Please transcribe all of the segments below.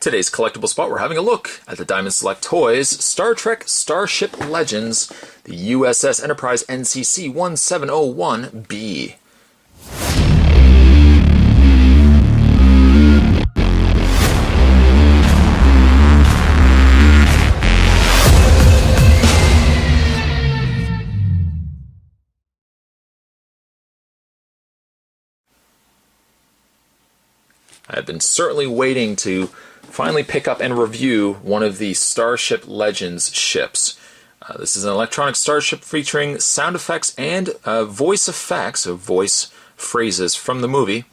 Today's collectible spot, we're having a look at the Diamond Select Toys Star Trek Starship Legends, the U.S.S. Enterprise NCC-1701-B. I've been certainly waiting to finally pick up and review one of the Starship Legends ships. This is an electronic starship featuring sound effects and voice effects, so voice phrases from the movie.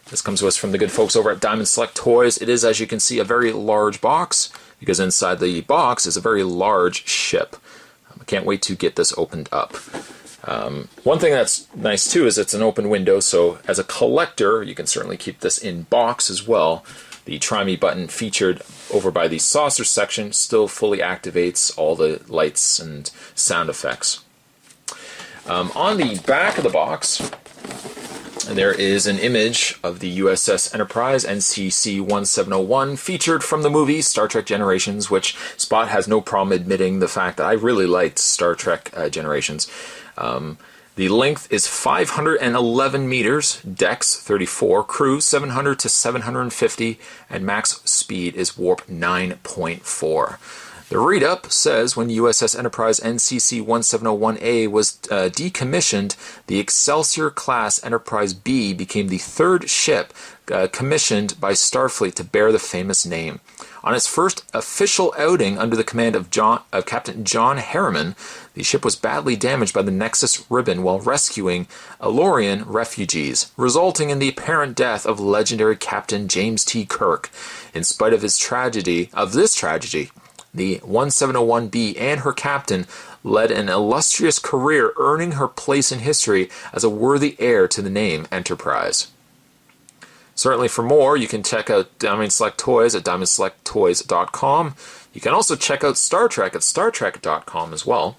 This comes to us from the good folks over at Diamond Select Toys. It is, as you can see, a very large box, because inside the box is a very large ship. I can't wait to get this opened up. One thing that's nice too is it's an open window, so as a collector you can certainly keep this in box as well. The Try Me button featured over by the saucer section still fully activates all the lights and sound effects. On the back of the box there is an image of the U.S.S. Enterprise NCC-1701 featured from the movie Star Trek Generations, which Spot has no problem admitting the fact that I really liked Star Trek Generations. The length is 511 meters, dex 34, crew 700 to 750, and max speed is warp 9.4. The read-up says when USS Enterprise NCC-1701-A was decommissioned, the Excelsior-class Enterprise B became the third ship commissioned by Starfleet to bear the famous name. On its first official outing under the command of Captain John Harriman, the ship was badly damaged by the Nexus ribbon while rescuing Elorian refugees, resulting in the apparent death of legendary Captain James T. Kirk. In spite of this tragedy, the 1701-B and her captain led an illustrious career, earning her place in history as a worthy heir to the name Enterprise. Certainly for more, you can check out Diamond Select Toys at diamondselecttoys.com. You can also check out Star Trek at startrek.com as well.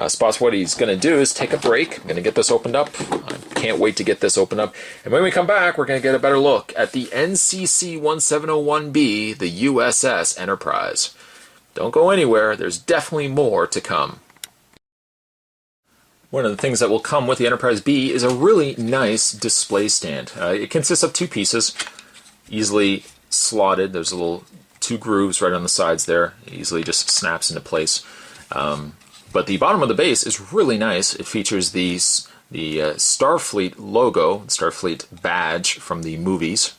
Spot's what he's going to do is take a break. I'm going to get this opened up. I can't wait to get this opened up. And when we come back, we're going to get a better look at the NCC-1701-B, the U.S.S. Enterprise. Don't go anywhere. There's definitely more to come. One of the things that will come with the Enterprise B is a really nice display stand. It consists of two pieces, easily slotted. There's two grooves right on the sides there. It easily just snaps into place. But the bottom of the base is really nice. It features the Starfleet logo, Starfleet badge from the movies.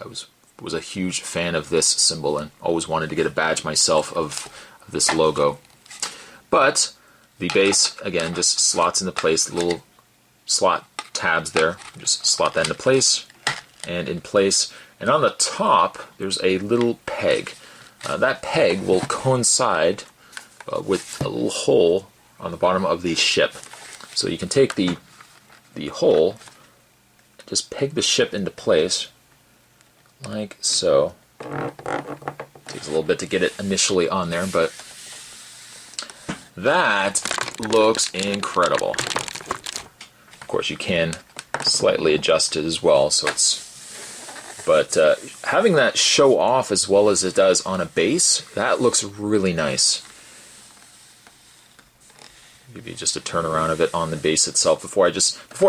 I was a huge fan of this symbol and always wanted to get a badge myself of this logo. But the base, again, just slots into place, little slot tabs there. Just slot that into place and in place. And on the top, there's a little peg. That peg will coincide with a little hole on the bottom of the ship. So you can take the hole, just peg the ship into place, like so. Takes a little bit to get it initially on there, but that looks incredible. Of course, you can slightly adjust it as well, so but having that show off as well as it does on a base, that looks really nice. Give you just a turnaround of it on the base itself before I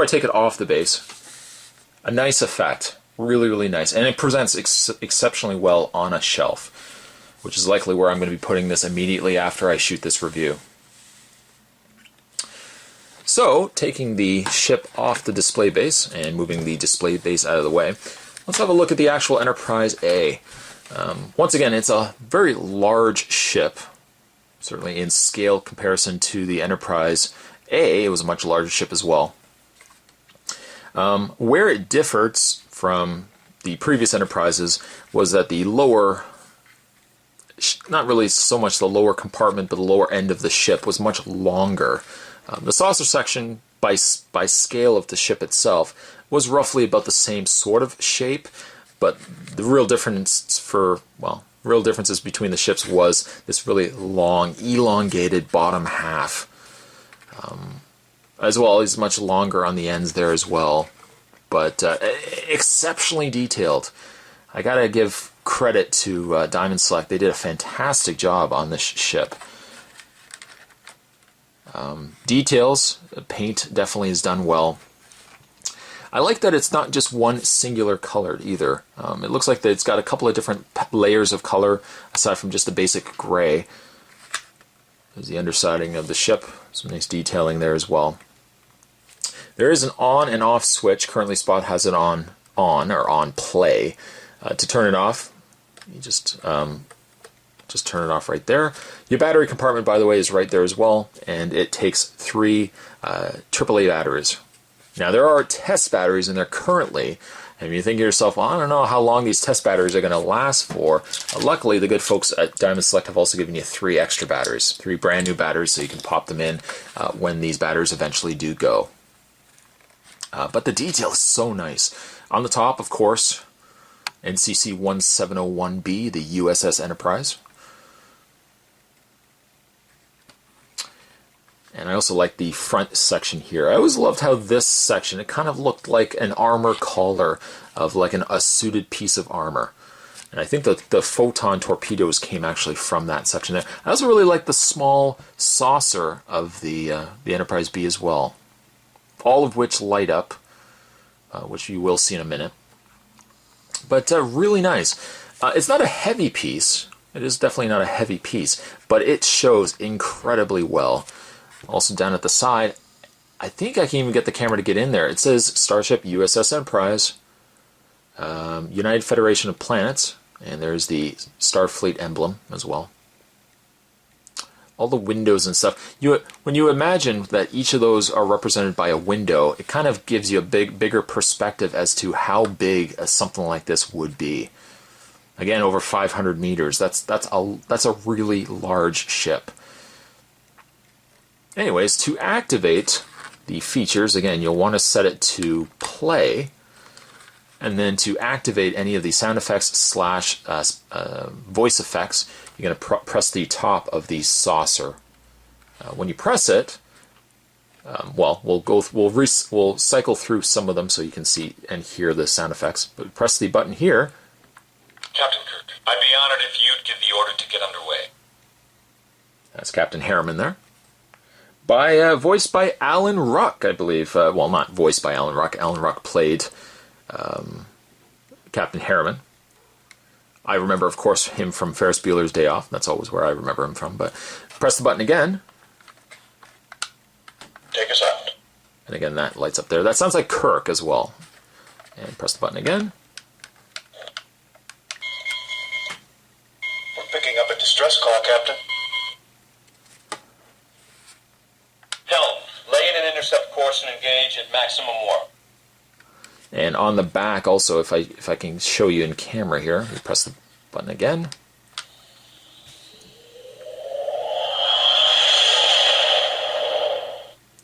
take it off the base. A nice effect, really, really nice, and it presents exceptionally well on a shelf, which is likely where I'm going to be putting this immediately after I shoot this review. So, taking the ship off the display base and moving the display base out of the way, let's have a look at the actual Enterprise A. Once again, it's a very large ship, certainly in scale comparison to the Enterprise A. It was a much larger ship as well. Where it differs from the previous Enterprises was that the lower, not really so much the lower compartment, but the lower end of the ship was much longer. The saucer section, by scale of the ship itself, was roughly about the same sort of shape, but the real differences between the ships was this really long, elongated bottom half. As well as much longer on the ends there as well, but exceptionally detailed. I gotta give credit to Diamond Select. They did a fantastic job on this ship. Details, paint definitely is done well. I like that it's not just one singular colored either. It looks like that it's got a couple of different layers of color aside from just the basic gray. There's the undersiding of the ship. Some nice detailing there as well. There is an on and off switch. Currently Spot has it on or on play. To turn it off, you just turn it off right there. Your battery compartment, by the way, is right there as well, and it takes 3 AAA batteries. Now, there are test batteries in there currently, and you think to yourself, well, I don't know how long these test batteries are going to last for. Luckily, the good folks at Diamond Select have also given you 3 extra batteries, 3 brand new batteries, so you can pop them in when these batteries eventually do go. But the detail is so nice. On the top, of course, NCC-1701-B, the U.S.S. Enterprise. And I also like the front section here. I always loved how this section, it kind of looked like an armor collar of like a suited piece of armor. And I think that the photon torpedoes came actually from that section there. I also really like the small saucer of the Enterprise B as well. All of which light up, which you will see in a minute. But really nice. It's not a heavy piece. It is definitely not a heavy piece, but it shows incredibly well. Also down at the side, I think I can even get the camera to get in there. It says Starship U.S.S. Enterprise, United Federation of Planets, and there's the Starfleet emblem as well. All the windows and stuff. When you imagine that each of those are represented by a window, it kind of gives you a bigger perspective as to how big something like this would be. Again, over 500 meters. That's a really large ship. Anyways, to activate the features, again, you'll want to set it to play, and then to activate any of the sound effects / voice effects, you're going to press the top of the saucer. When you press it, well, we'll cycle through some of them so you can see and hear the sound effects. But press the button here. Captain Kirk, I'd be honored if you'd give the order to get underway. That's Captain Harriman there. Voiced by Alan Ruck, I believe. Well, not voiced by Alan Ruck. Alan Ruck played Captain Harriman. I remember, of course, him from Ferris Bueller's Day Off. That's always where I remember him from. But press the button again. Take us out. And again, that lights up there. That sounds like Kirk as well. And press the button again. We're picking up a distress call, Captain. Helm, lay in an intercept course and engage at maximum warp. And on the back also, if I can show you in camera here, you press the button again.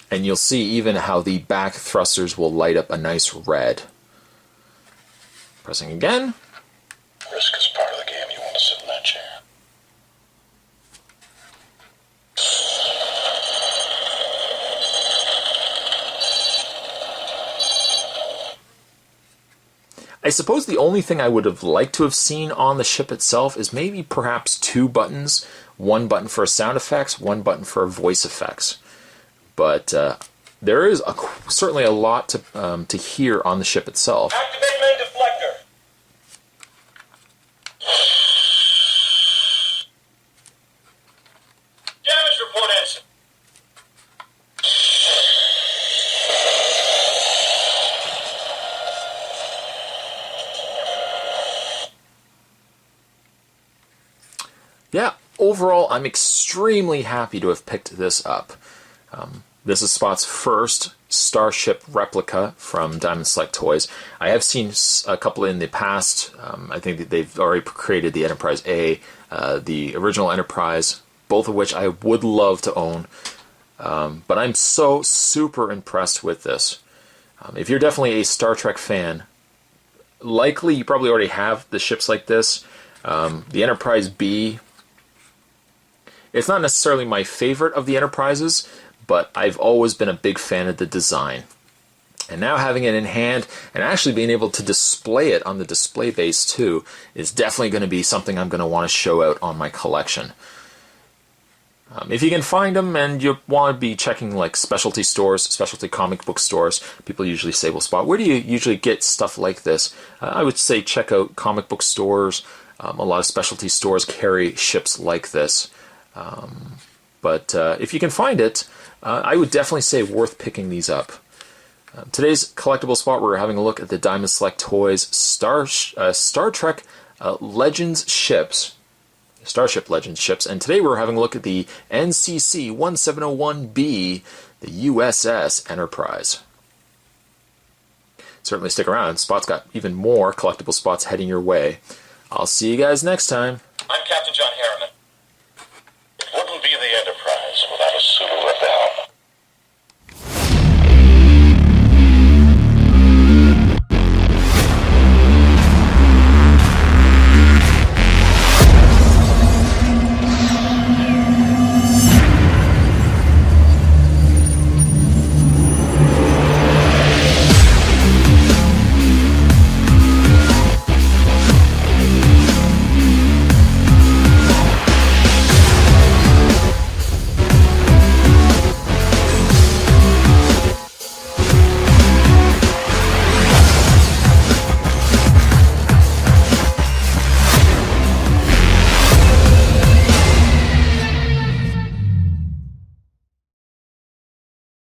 And you'll see even how the back thrusters will light up a nice red. Pressing again. Risk is part of the game. You want to sit in that chair. I suppose the only thing I would have liked to have seen on the ship itself is maybe perhaps 2 buttons. 1 button for sound effects, 1 button for voice effects. But there is certainly a lot to hear on the ship itself. Activate main deflector. Damage report, Ensign. Yeah, overall, I'm extremely happy to have picked this up. This is Spot's first Starship replica from Diamond Select Toys. I have seen a couple in the past. I think that they've already created the Enterprise A, the original Enterprise, both of which I would love to own. But I'm so super impressed with this. If you're definitely a Star Trek fan, likely you probably already have the ships like this. The Enterprise B, it's not necessarily my favorite of the Enterprises, but I've always been a big fan of the design. And now having it in hand and actually being able to display it on the display base too is definitely going to be something I'm going to want to show out on my collection. If you can find them and you want to be checking like specialty stores, specialty comic book stores, people usually say, well, Spot, where do you usually get stuff like this? I would say check out comic book stores. A lot of specialty stores carry ships like this. But if you can find it, I would definitely say worth picking these up. Today's collectible spot, we're having a look at the Diamond Select Toys Star Trek Legends ships, Starship Legends ships, and today we're having a look at the NCC-1701-B, the U.S.S. Enterprise. Certainly stick around. Spot's got even more collectible spots heading your way. I'll see you guys next time.